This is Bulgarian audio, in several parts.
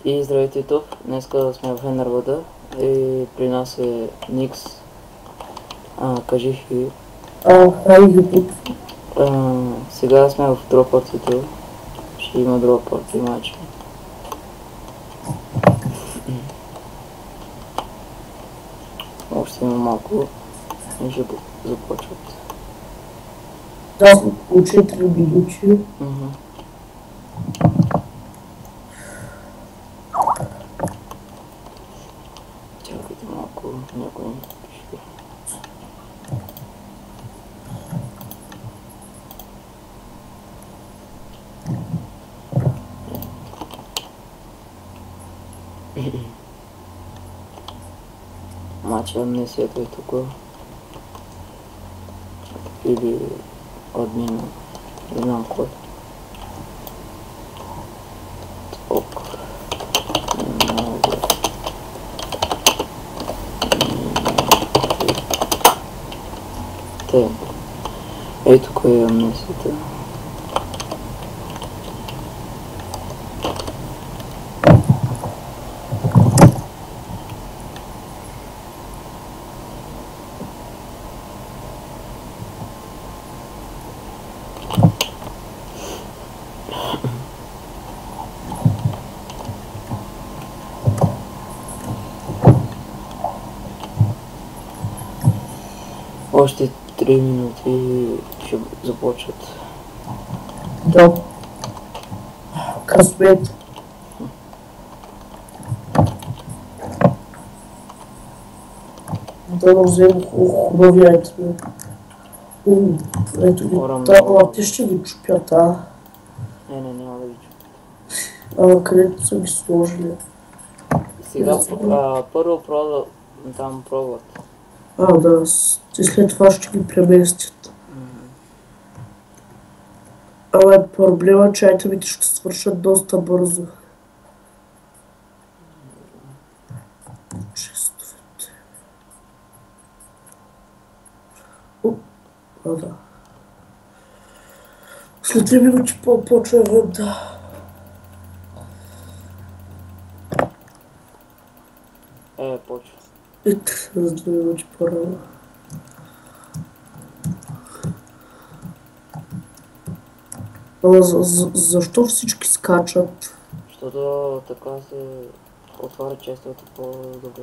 И здравейте, Ютуб! Днеска сме в Енервада и при нас е Никс. Кажи хи. Хай, Ютуб. Сега сме в дропартито. Ще има дропарти матчи. Още има малко и ще започват. Да, около 4 минути. Чакайте малко, някой не пише. Матча амнесията е тук. Или админа. Не знам кой. Ок. Те. Ето кой е амнесията. Още 3 минути ще започват. Да. Късмет. Да взем хубави айтеми. Ето ги. Те ще ги чупят, Не, няма да ги чупят. Където са ги сложили. Сега първо там пробват. Да. И след това ще ги преместят. Проблема, че айтемите ще свършат доста бързо. Честовете. Да. След 2 минути почва да. Почва. За 2 минути по-рано. Защо всички скачат? Защото така се отваря честото по-добре.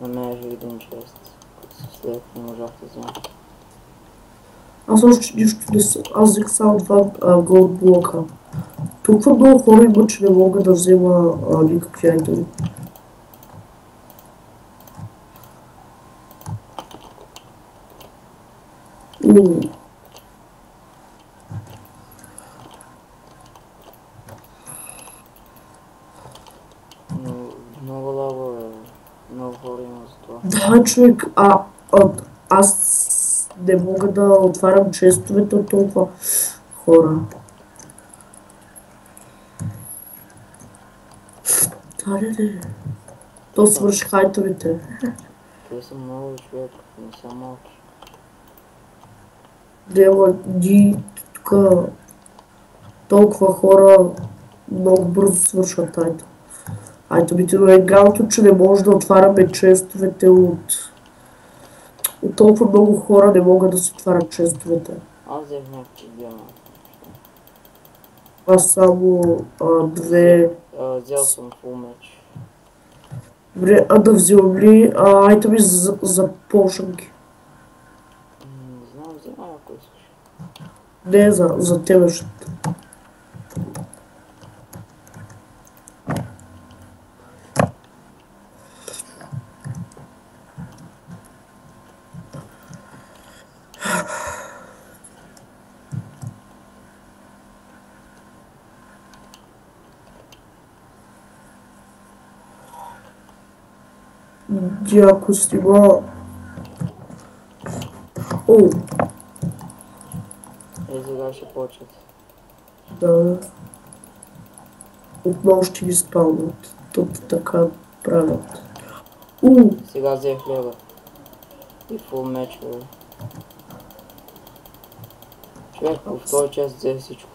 На мен е един чест, като се след не можах да взема. Аз още нищо не съм. Аз взех само 2 голд блока. Толкова много хора има, че не мога да взема никакви айтеми. Много лагове, много хора има за това. Да, човек, аз не мога да отварям честовете от толкова хора. Не. То свърши айтемите. Те са много човек, не са малки. Тук толкова хора много бързо свършват айтемите, но е галто, че не може да отваряме честовете от толкова много хора не могат да се отварят честовете. Аз взех някакви диаманти. Аз само 2... Взел съм фул меч. Добре, да вземам ли айтеми за пошънки? Не знам, взема ако искаш. Не, за тебе ще. Дяко снима. Сега ще почват. Да. Отново ще ги спалват. Тук така правят. Сега взех хлеба. И фул меч, бе. Човек в този час взе всичко.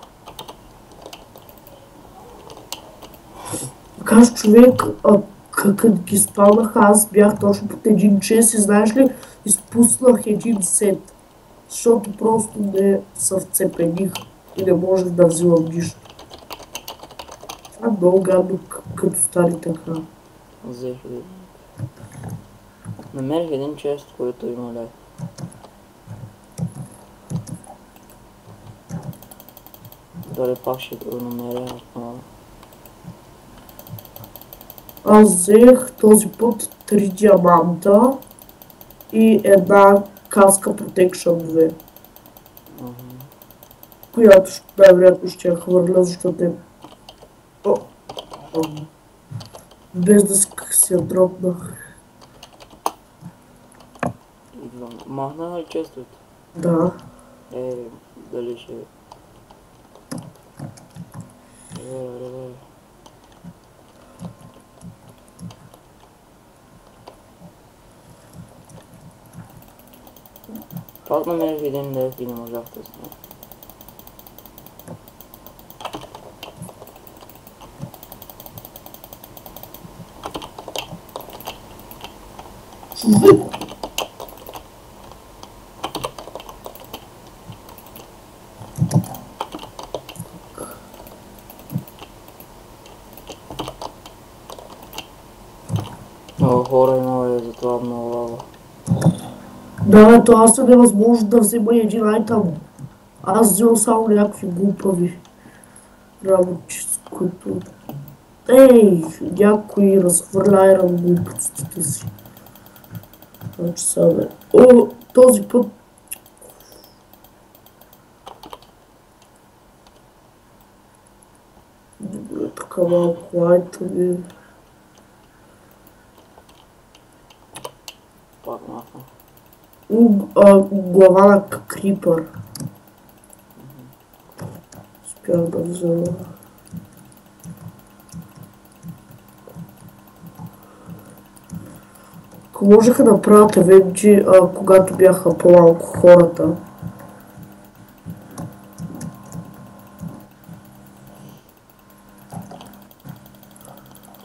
Кажеш човек, като ги спалнаха, аз бях точно под един чест и знаеш ли, изпуснах един сет, защото просто не се вцепених и не можех да взимам нищо. Това е много гадно, като стане така. Взех един. Намерих един чест, който има лев. Дали пак ще го намеря отново. Аз взех този път 3 диаманта и една каска Protection 2, която най-вероятно ще я хвърля, защото е... Без да си я дропнах. Идвам. Махна ли честовете? Да. Дали ще... Добре. Пак намерих един лев и не можах да снимам. Много хора има, затова много лава. Да, това са невъзможно да взема един айтъм. Аз взел само някакви глупави работи, с които... някой разхвърля айрон глупостите си. Значи сега... този път... Добре, така малко айтъми. Пак махна. Глава на крипър. Успях да взема. Ако можеха да правят евенти, когато бяха по-малко хората.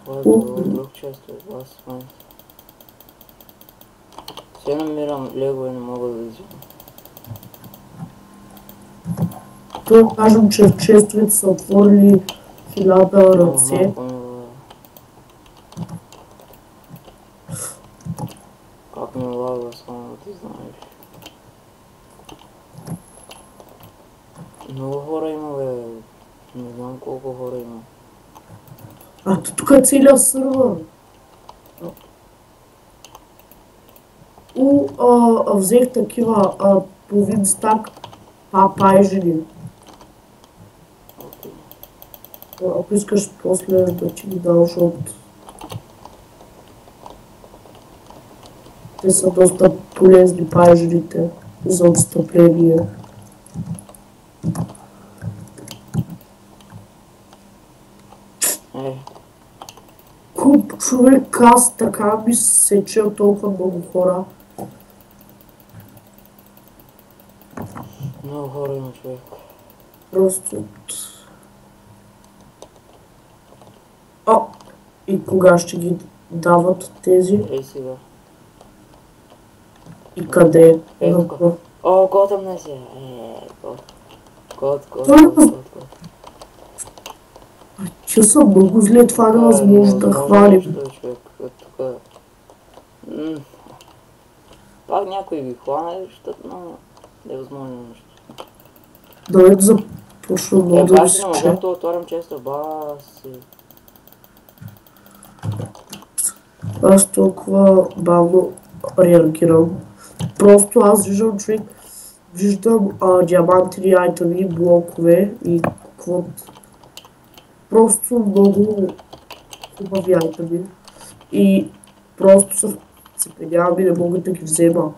Това е било друг често от вас в момента. Все намирам лего и не мога да взимам. То кажем, че в честовете са отворили 1000 ръце. Как ми лага, само да ти знаеш. Много хора има, бе. Не знам колко хора има. Тук е целият сървър. Взех такива половин стак папайжени. Ако искаш после да ти ги дам, защото те са доста полезни пайжените за отстъпление. Куп човек, аз така ми се чел толкова много хора. Много хора има, човек. Просто... И кога ще ги дават тези? Сега. И къде? Код там не си. Код. Че съм много зле, това невъзможно да хвалим. Пак някой ги хване, защото невъзможно нещо. Да започна много да ви се не можем да отворим често, баси. Аз толкова бавно реагирам. Просто аз виждам човек, виждам диамантини айтъми, блокове и какво. Просто много хубави айтъми. И просто се цепенявам и не мога да ги взема.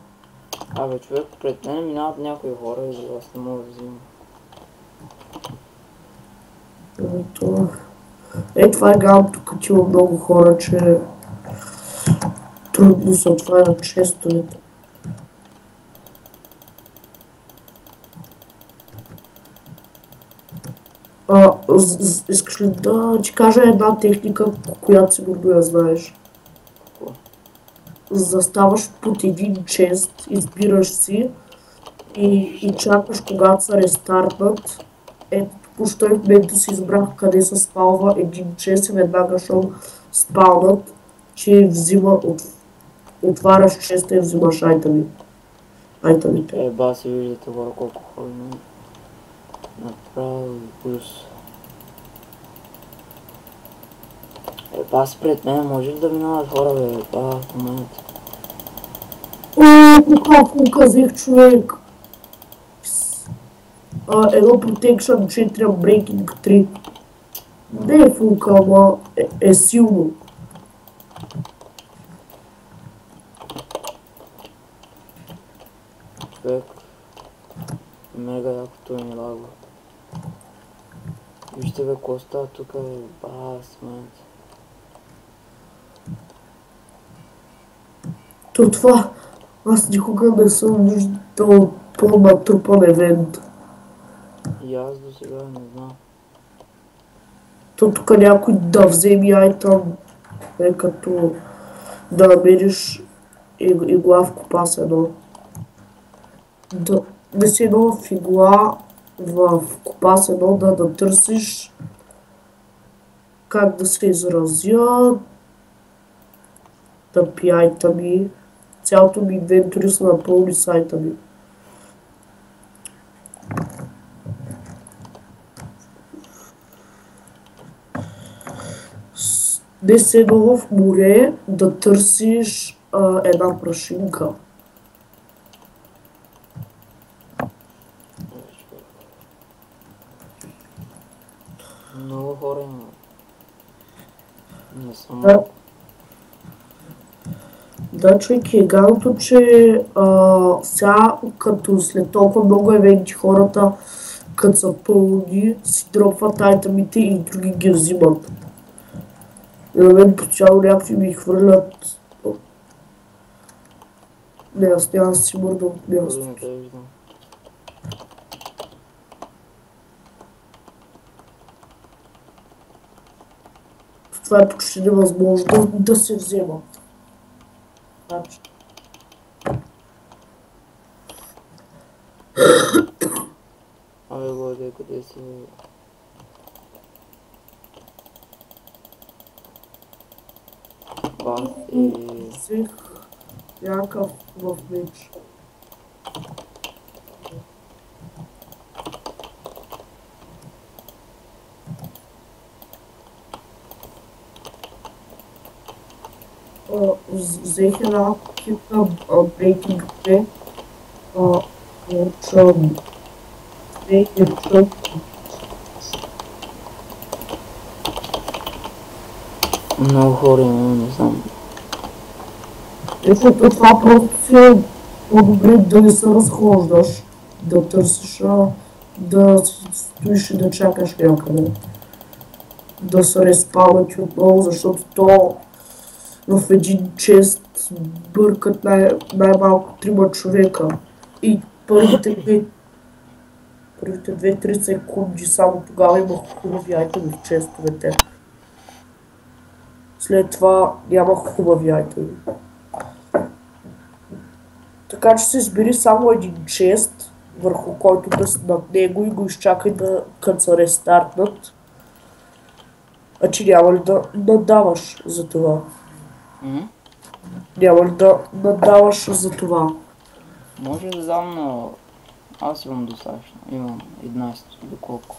Абе човек, пред мен минават някои хора и аз не мога да взимам. Това е гадното, като има много хора, че трудно се отварят честовете. Искаш ли да ти кажа една техника, която сигурно я знаеш? Какво? Заставаш под един чест, избираш си и чакаш когато се рестартнат. Ето, току-що и в момента си избрах къде се спалва един чест и веднага щом спалнат, че отваряш честа и взимаш айтамите. Ба си виждате хора колко хора има. Направо плюс. Ба спред мен може ли да минават хора бе? Ба в момента. Какво казах, човек? Едно Protection 4, Breaking 3. Не е фулка, ама е силно. Човек. Мега якото ми лагва. Вижте бе, какво става тук бе, ба в момента. То това, аз никога не съм виждал по-натрупан евент. И аз до сега не знам. То тук някой да вземе айтъм, е като да намериш игла в копас едно. Да си едно в игла в копас едно да търсиш как да се изразя, да пи айтъми. Цялото ми инвентори са напълни с айтъми. Не се едно в море да търсиш една прашинка. Много хора има. Не съм Да. малко. Да, човек, е галото, че сега, като след толкова много евенти, хората, като са пълни, си дропват айтъмите и други ги взимат. И на мен постоянно някакви ми хвърлят. Не, аз няма да си мърда от място. Не те виждам. Това е почти невъзможно да се вземат. Значи, Абе, Владе, къде си? Ба, взех някакъв в меч. Взех една китка Breaking 2 от много хора има, не знам. Защото това просто си е по-добре да не се разхождаш, да търсиш, да стоиш и да чакаш някъде. Да се респаунат отново, защото то в един чест бъркат най-малко 3 човека. И първите 2-3 секунди само тогава имах хубави айтеми в честовете. След това нямах хубави айтеми. Така че се избери само един чест, върху който да си над него и го изчакай като се рестартнат. А че няма ли да надаваш за това? Няма ли да надаваш за това? Може да дам, но аз имам достатъчно. Имам 11 или колко.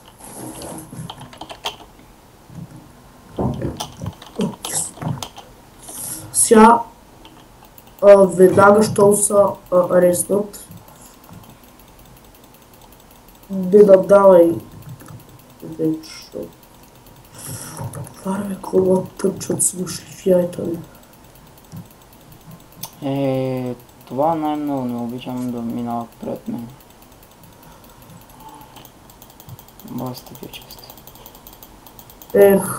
Сега веднага, щом са ареснат, не надавай вече. Това е какво тъпчат смушливи айтами. Това най-много не обичам да минава пред мен. Бас такива чести.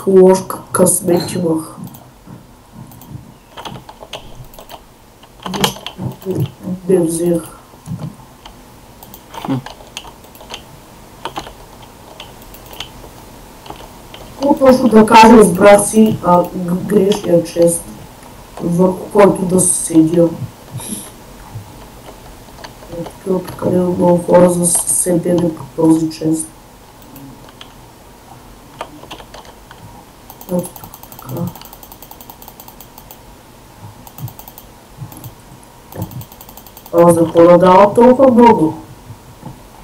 Ложка късмет имах. Не взех. точно да кажа, избрах си грешния чест, върху който да се седя. Такива прекалено много хора за седене по този чест. Ето така. За какво дава толкова много?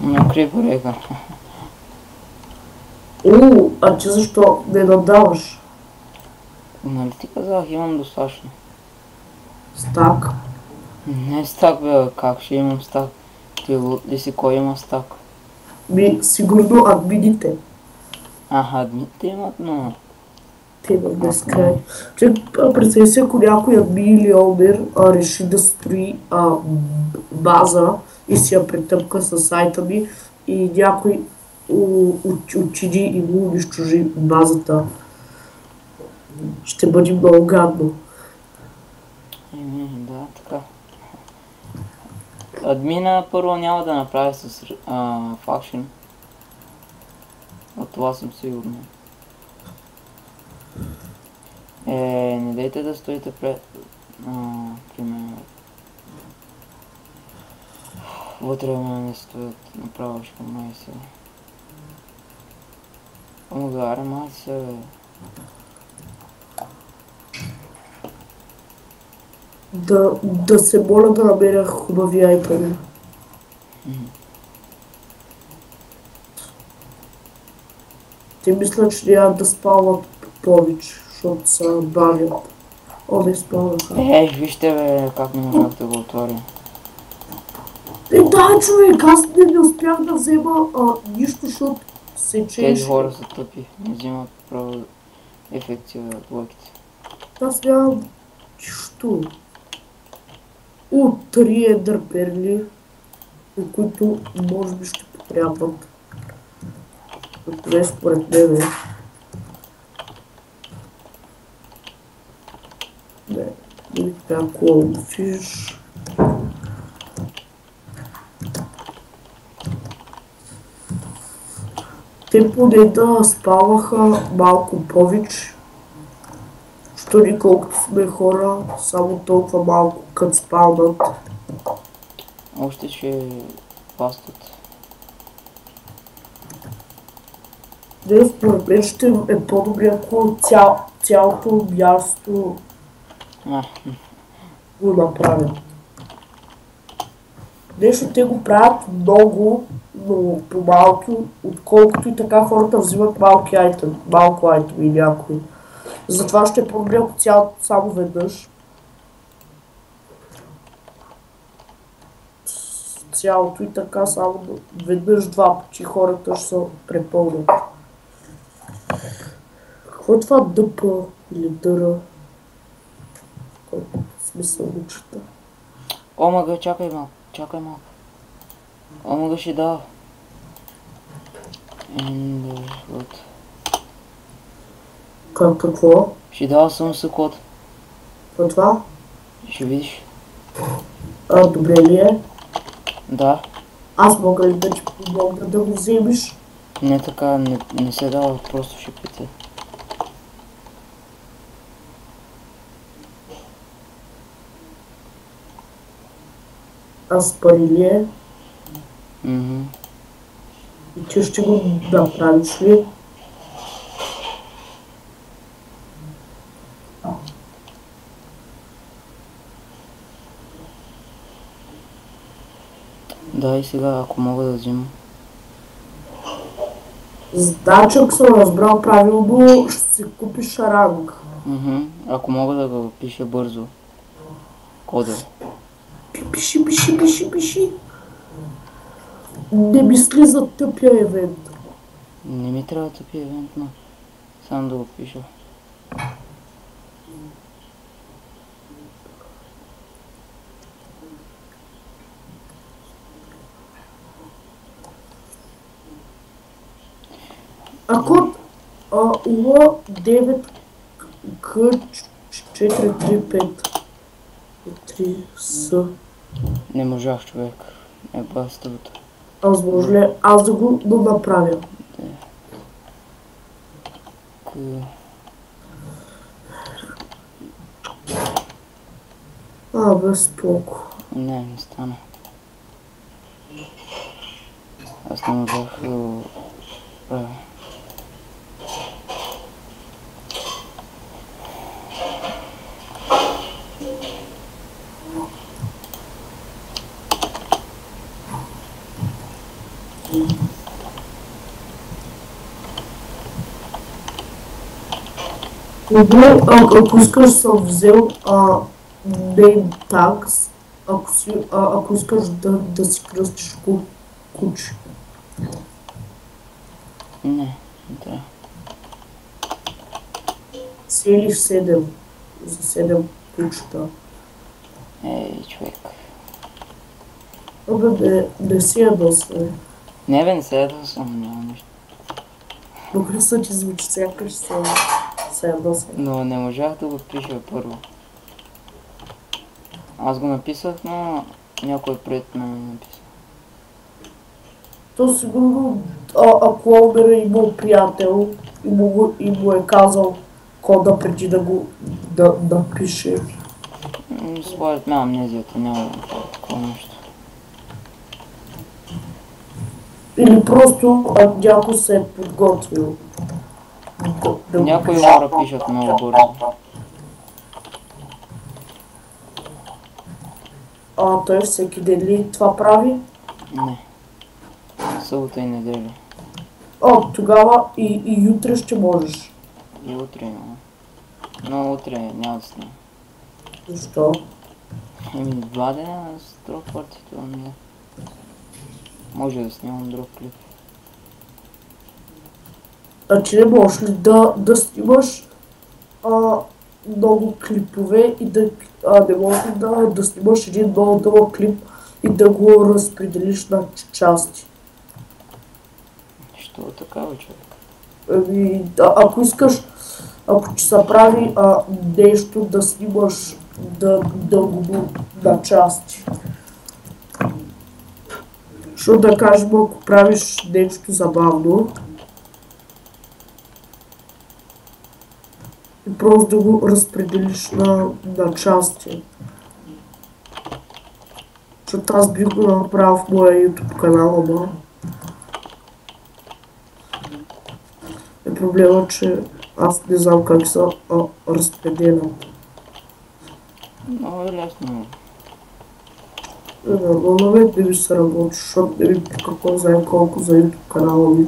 Някакви порека. А ти защо не надаваш? Нали ти казах, имам достатъчно. Стак? Не стак бе, как ще имам стак? Ти луд ли си, кой има стак? Сигурно админите. Админите имат, но... Те имат безкрай. Представи си, ако някой админ или олдер реши да строи база и си я претъпка с сайта ми и някой отиди и му унищожи базата. Ще бъде много гадно. Да, така. Админа първо няма да направи с факшен. От това съм сигурен. Не дайте да стоите пред... примерно... Вътре не стоят, направо ще май се. Омагаре, май се бе. Да се моля да намеря хубави айтеми. Те мисля, че няма да спават повече, защото са банят. Не спаваха. Вижте бе, как не можах да го отворя. Да, човек, аз не успях да взема нищо, защото се чеше. Тези хора са тъпи, не взимат право ефекти от лъките. Аз нямам нищо. Три едърперли, които може би ще потрябват. Това е според мене. Не така колфиш. Те поне да спаваха малко повече. Що ни колкото сме хора, само толкова малко като спалнат. Още ще пастат. Не, според мен ще е по-добре, ако цялото място го направят. Нещо те го правят много, но по-малко, отколкото и така хората взимат малко айтеми някои. Затова ще е по-добре, ако цялото само веднъж. Цялото и така само веднъж два пъти хората ще се препълнят. Какво е това ДП или ДР? Колко смисъл учета? Омага, чакай малко. Омага ще дава. Какво? Ще дава само с код. Какво е това? Ще видиш. Добре ли е? Да. Аз мога ли да ти помогна да го вземеш? Не така, не се дава, просто ще пита. Аз пари ли е? И ти ще го направиш ли? Да, и сега, ако мога да взимам. Значи, ако съм разбрал правилно, ще си купиш ранг. Ако мога да го пиша бързо. Кода. Пиши. Не мисли за тъпия евент. Не ми трябва тъпия евент, но само да го пиша. Ако Л9 К435 3 С. Не можах, човек. Е бастовото. Аз може ли? Аз да го направя. Без споко. Не стана. Аз не можах да правя. Добре, ако искаш съм взел name tags, ако искаш да си кръстиш куче. Не трябва. Селиш 7 за 7 кучета. Ей, човек. Абе, не си ядоса. Не бе, не се ядосвам, няма нищо. Добре са ти звучи, сякаш се ядоса. Но не можах да го пиша първо. Аз го написах, но някой пред ме написа. То сигурно, ако Олбера е имал приятел и му е казал кода преди да пише. Според мен амнезията няма такова нещо. Или просто някой се е подготвил. Някои хора пишат много бързо. Той всеки ден ли това прави? Не. Събота и неделя. Тогава и утре ще можеш. И утре няма. Но утре няма да снимам. Защо? 2 дена с друг партито, не. Може да снимам друг клип. Значи не можеш ли да снимаш много клипове и не можеш ли да снимаш един много дълъг клип и да го разпределиш на части? Що такава, човек? Ако искаш, ако ти се прави нещо да снимаш дълго на части. Защото да кажем, ако правиш нещо забавно и просто да го разпределиш на части. Защото аз бих го направил в моя YouTube канал, ама е проблема, че аз не знам как се разпределят. Много е лесно. Но на мен не ми се работи, защото не ми какво знае колко за YouTube канала ми.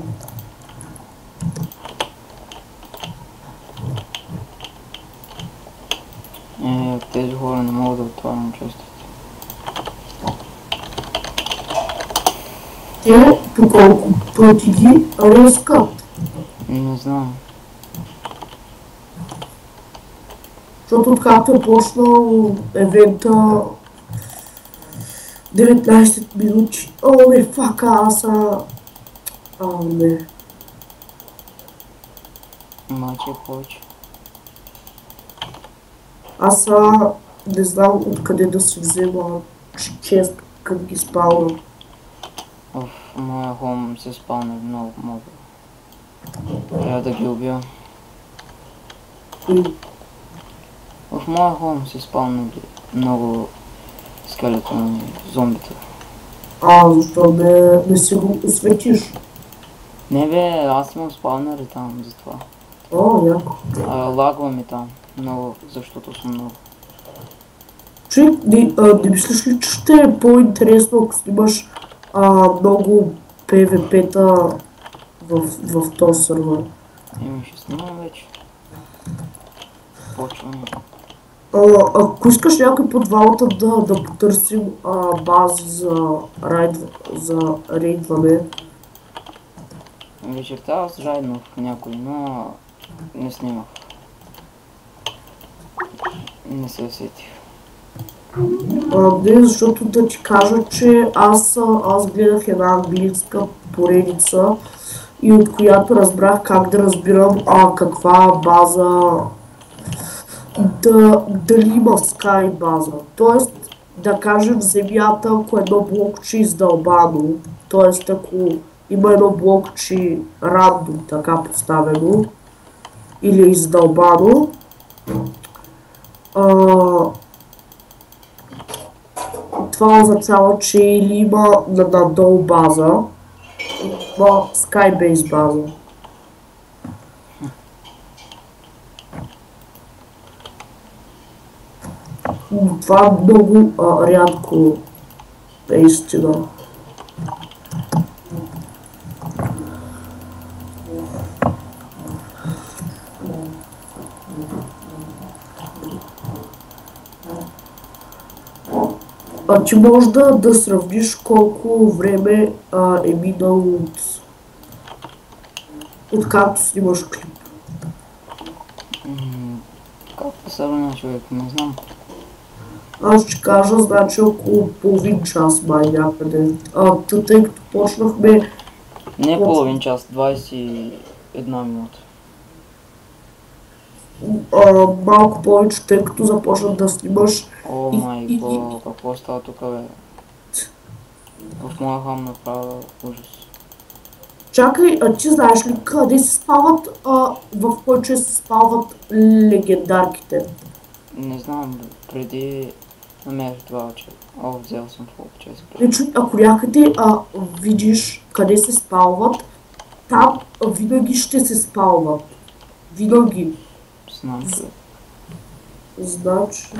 Тези хора не могат да отварям честите. Те по колко пъти ги ръскат? Не знам. Защото откакто е почнал евента 19 минути. Не, фака, не. Маче повече. Аз не знам откъде да си взема чест, като ги спалвам. В моя хом се спална много моба. Трябва да ги убия. В моя хом се спална много скелетони зомбита. Защо не си го осветиш? Не бе, аз съм спалнери там за това. Яко. Лагва ми там много, защото съм много. Човек, не мислиш ли, че ще е по-интересно, ако снимаш много PvP-та в този сервер? Ще снимам вече. Почваме. Ако искаш някой по двамата да потърсим бази за рейдване. Вечерта аз жайнах някой, но не снимах. Не се усетих. Не, защото да ти кажа, че аз гледах една английска поредица и от която разбрах как да разбирам каква база дали има Sky база. Тоест, да кажем земята, ако едно блокче е издълбано, т.е. ако има едно блокче рандом така поставено или е издълбано. Това означава, че или има надолу база, има Skybase база. Това е много рядко, наистина. Ти можеш да сравниш колко време е минало от както снимаш клип. Как да сравня, човек? Не знам. Аз ще кажа, значи около половин час май някъде. Тъй като почнахме... Не половин час, 21 минута. Малко повече, тъй като започнах да снимаш. О май бог, какво става тук, бе? В моя хам направя ужас. Чакай, ти знаеш ли къде се спават, в кой чест се спават легендарките? Не знам, бе. Преди намерих това оче. О, взел съм фолк, чест. Ако някъде видиш къде се спалват, там винаги ще се спалват. Винаги. Знам, че. Значи...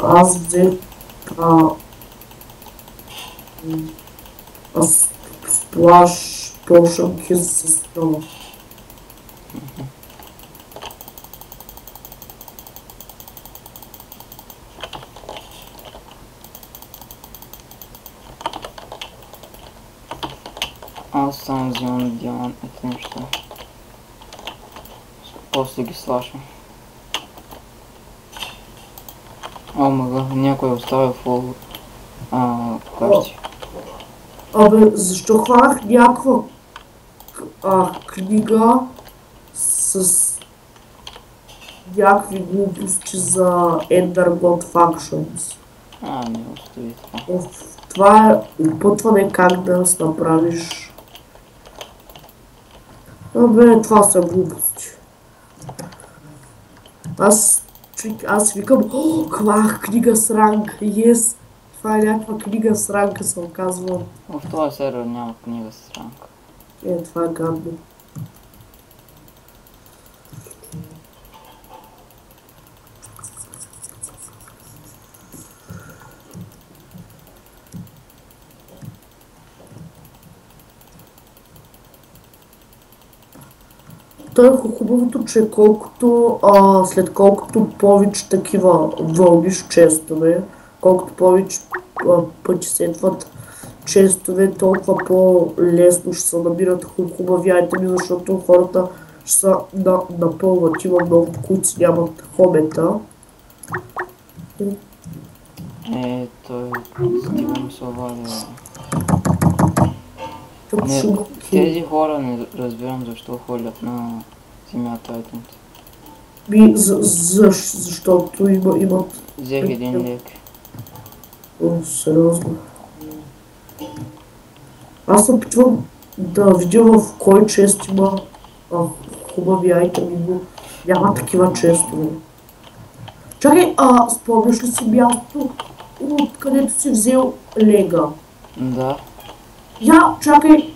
Аз взех сплаш прошънки с това. Аз само взимам диамантните неща. После ги слашам. О, мага, някой е оставил фол. Карти. Абе, защо хванах някаква книга с някакви глупости за Ender God Functions? Не остави това. Това е опътване как да направиш. Абе, това са глупости. Аз викам, хвах книга с ранг, yes! Това е някаква книга с ранг, съм казвал. В този сервер няма книга с ранг. Това е гадно. Той е хубавото, че след колкото повече такива вълниш честове, колкото повече пъти сетват честове, толкова по-лесно ще се набират хубави айтеми, защото хората ще се напълват. Има много, които си нямат хобета. Той стига ми се обади. Тези хора не разбирам защо ходят на земята айтемите. Защото имат... Взех един лек. Сериозно. Аз се опитвам да видя в кой чест има хубави айтеми, но няма такива честове. Чакай, спомняш ли си мястото, откъдето си взел лега? Да. Чакай,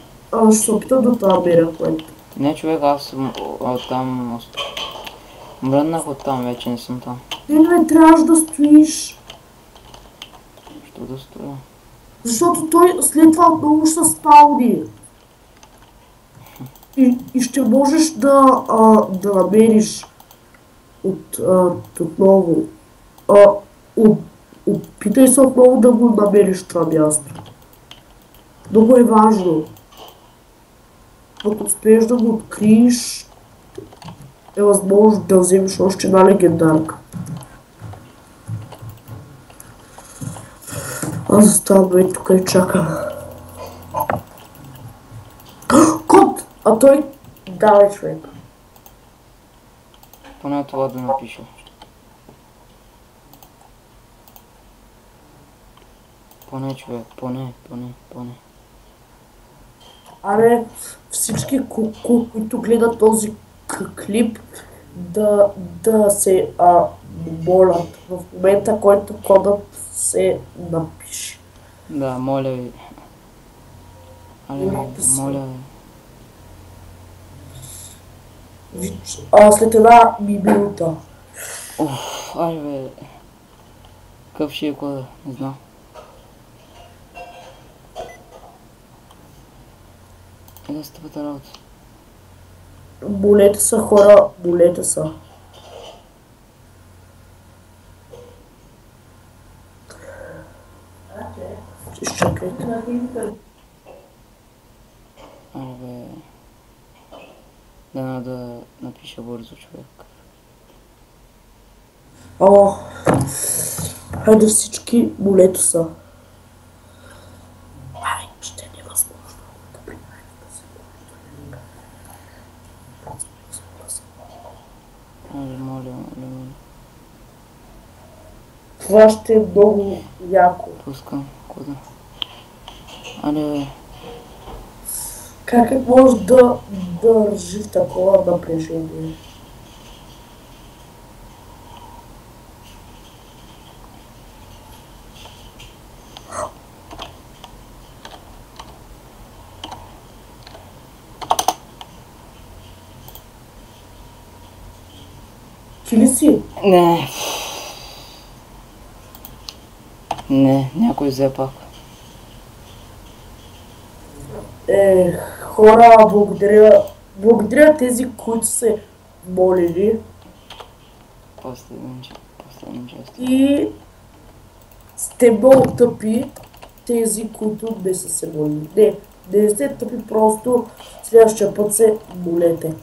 ще се опитам да те намеря, което. Не, човек, аз съм оттам. Мръднах оттам, вече не съм там. Не, трябваш да стоиш. Що да стоя? Защото той след това отново ще се спални. И ще можеш да намериш отново. Опитай се отново да го намериш това място. Много е важно. Ако успееш да го откриеш, е възможно да вземеш още една легендарка. Аз заставам тук и чакам. Кот! А той... Давай, човек. Поне това да напиша. Поне, човек, поне. Аре, всички, които гледат този клип, да се молят. В момента, който кодът се напише. Да, моля ви. Молете се. Моля ви. След една минута. Айде бе. Какъв ще е кода? Не знам. Да стъпата работа. Молете са, хора, молете са. Изчакайте. Айде бе. Да напиша бързо, човек. Хайде всички, молете са. Ще е невъзможно да приемем да се Моля. Това ще е много яко. Пускам кода. Айде бе. Как може да държи в такова напрежение? Ти ли си? Не, някой взе пак. Хора, благодаря тези, които се молили. Последен част. И сте много тъпи тези, които не са се молили. Не сте тъпи, просто следващия път се молете.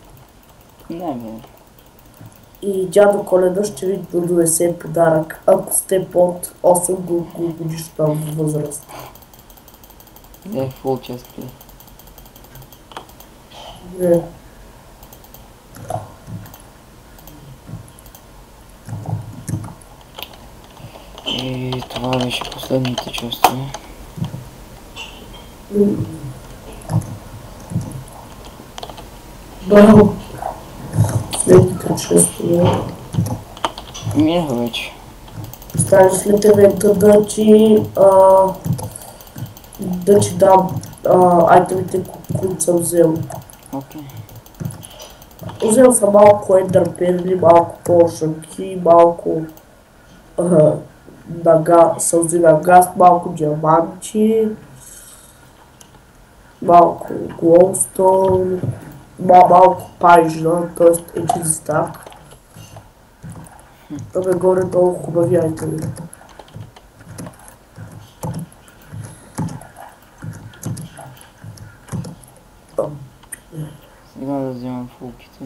Не, бе. И дядо Коледа ще ви донесе подарък, ако сте под 8 годишна възраст. Не, фул част. Не. И това беше последната част. Браво! Следните често. Минаха вече. Остави след евента да ти дам айтемите, които съм взел. Окей. Взел съм малко ендърперли, малко поршанки, малко сълзи на газ, малко диаманти, малко глоустон, малко пайжна, т.е. един стак. Да бе горе-долу хубави айтеми. Сега да вземам фулките.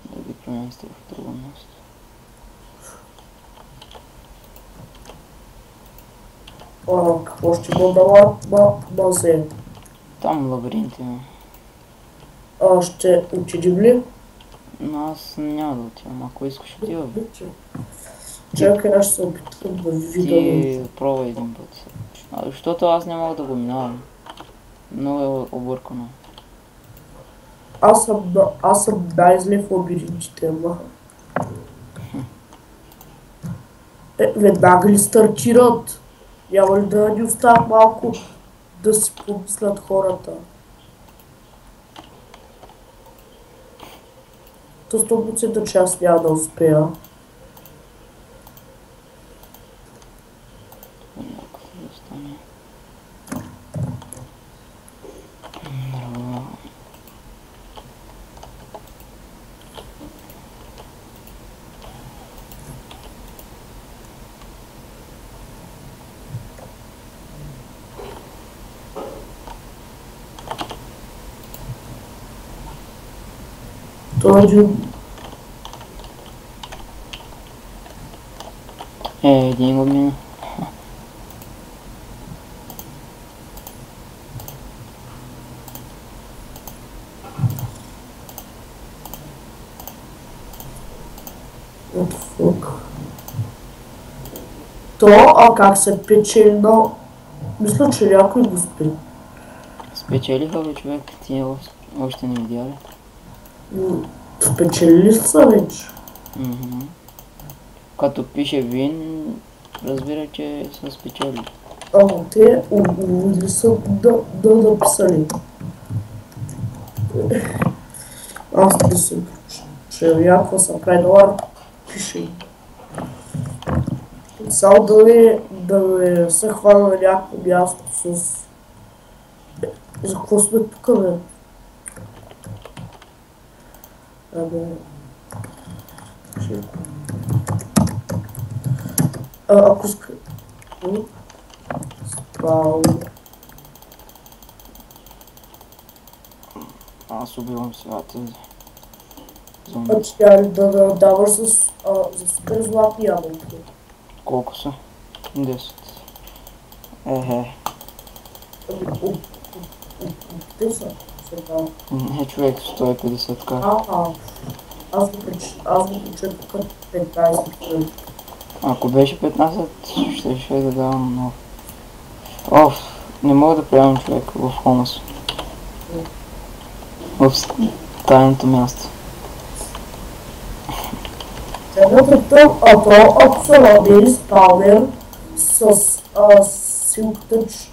Да ги преместя в друго място. Какво ще го дала базе? Там лабиринти има. Ще отидем ли? Но аз няма да отивам, ако искаш отивам. Чакай, аз ще се опитам да видя. Ти пробвай един път. Защото аз не мога да го минавам. Много е объркано. Аз съм най-зле в лабиринтите, ама. Веднага ли стартират? Няма ли да ни оставят малко да си помислят хората? То 100% че аз няма да успея. Този... един го мина. What the fuck? То, а как се печели, но мисля, че някой го спи. Спечелиха бе човек, ти още не видя ли? Спечелили са вече. Като пише вин, разбира, че са спечели. Ама те увидли са да написали. Аз не съм че някаква са предала, пише. Само да не се хвана на някакво място с... За какво сме тук, бе? Ако иска... Спал... Аз убивам сега тези зомби. А тя ли да даваш за супер златни ябълки? Колко са? 10. Ехе. Те са сега. Не човек, 150 ка. Аз го прочетох като 15 хиляди. Ако беше 15, ще да давам много. Оф, не мога да приемам човек в Хомас. В тайното място. Следващото, ако са намери спаунер с силктъч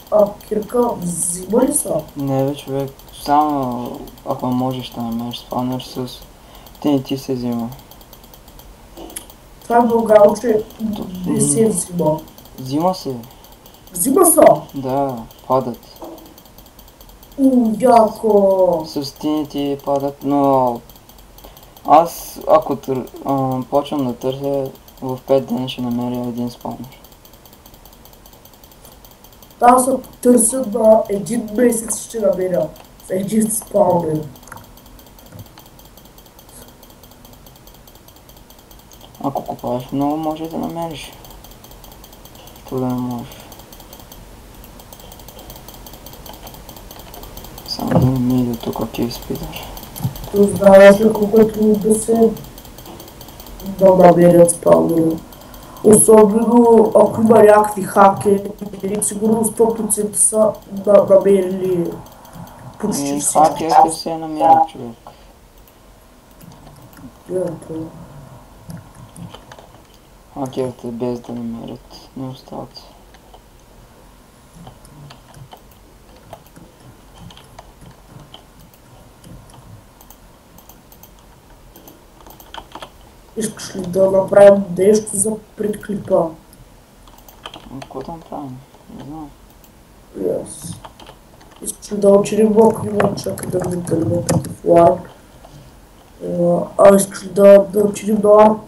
кирка, взима ли са? Не бе човек, само ако можеш да намериш спаунер с TNT се взима. Това е Българо, че не се взима. Взима се. Взима са? Да, падат. Яко. С TNT падат, но аз ако почвам да търся, в 5 дена ще намеря един спаунер. Аз ако търся на един месец ще намеря един спаунер. Ако купаеш много, може да намериш. То да не можеш. Само да не ми иде тук кей спидър. То знаеш ли колко е трудно да намерят спаунера. Особено ако има някакви хакери, сигурно 100% са намерили почти всички. Хакерите се намерят човек. Хакерите без да намерят не остават. Искаш ли да направим нещо за предклипа? Какво да направим? Не знам. Yes. Искаш ли да учим блок? Има чакай да видим такъв ларп. Искаш ли да учим на ларп?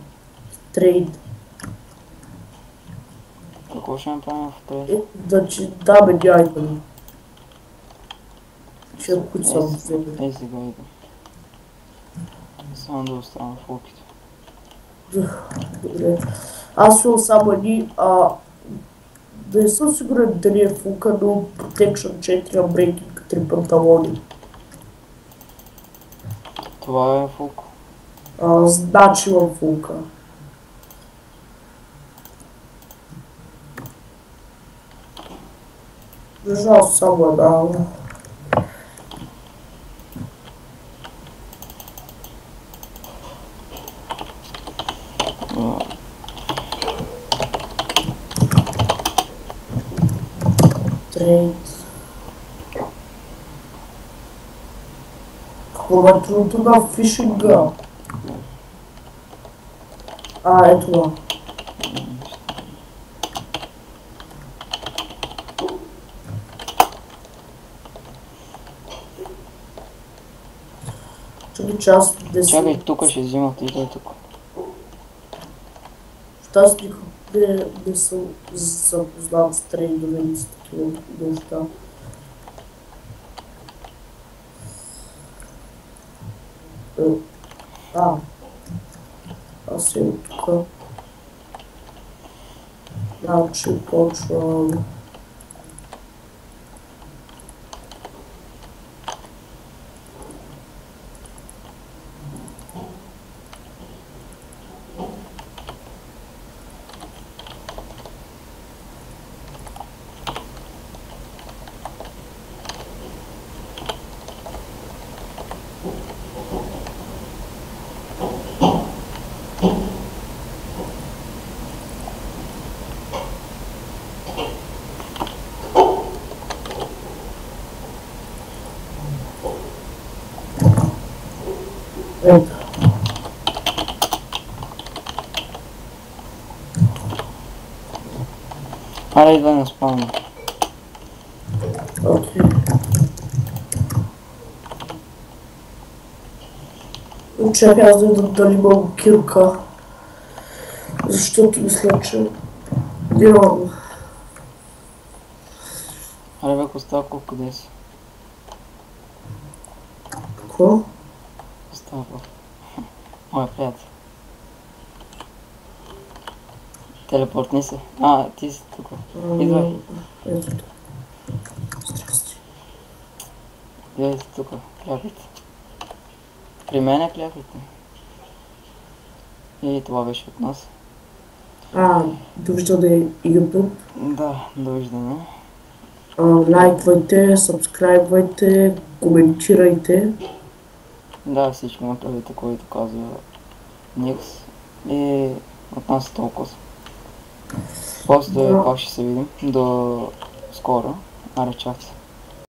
Трейд. Какво ще направим в трейд? Да бе, дяйка ми. Че които съм взели. Ей сега идем. Само да оставам в луките. Добре. Аз съм само едни, не съм сигурен дали е фулка, но Protection 4 Breaking 3 панталони. Това е фулко. Значи имам фулка. Държал само една. Трейд. Хубавото на фишинга. Ето това. Чакай, тук ще взимат и тук. Аз никога не съм запознат с трейдове и с такива неща. Аз съм тук. Значи почвам. Ето. Аре, идва на спална. Окей. Чакай аз да видя дали мога кирка. Защото мисля, че нямам. Аре, бе, Костако, къде си? Какво? Костако. Моя приятел. Телепортни се. А, ти си тук. Идвай. Ето. Здрасти. Идвай си тук. Кляпайте. При мен е кляпайте. И това беше от нас. Довиждане YouTube. Да, довиждане. Лайквайте, сабскрайбвайте, коментирайте. Да, всички направите, което казва Никс. И от нас е толкова. После пак ще се видим. До скоро. Аре, чао.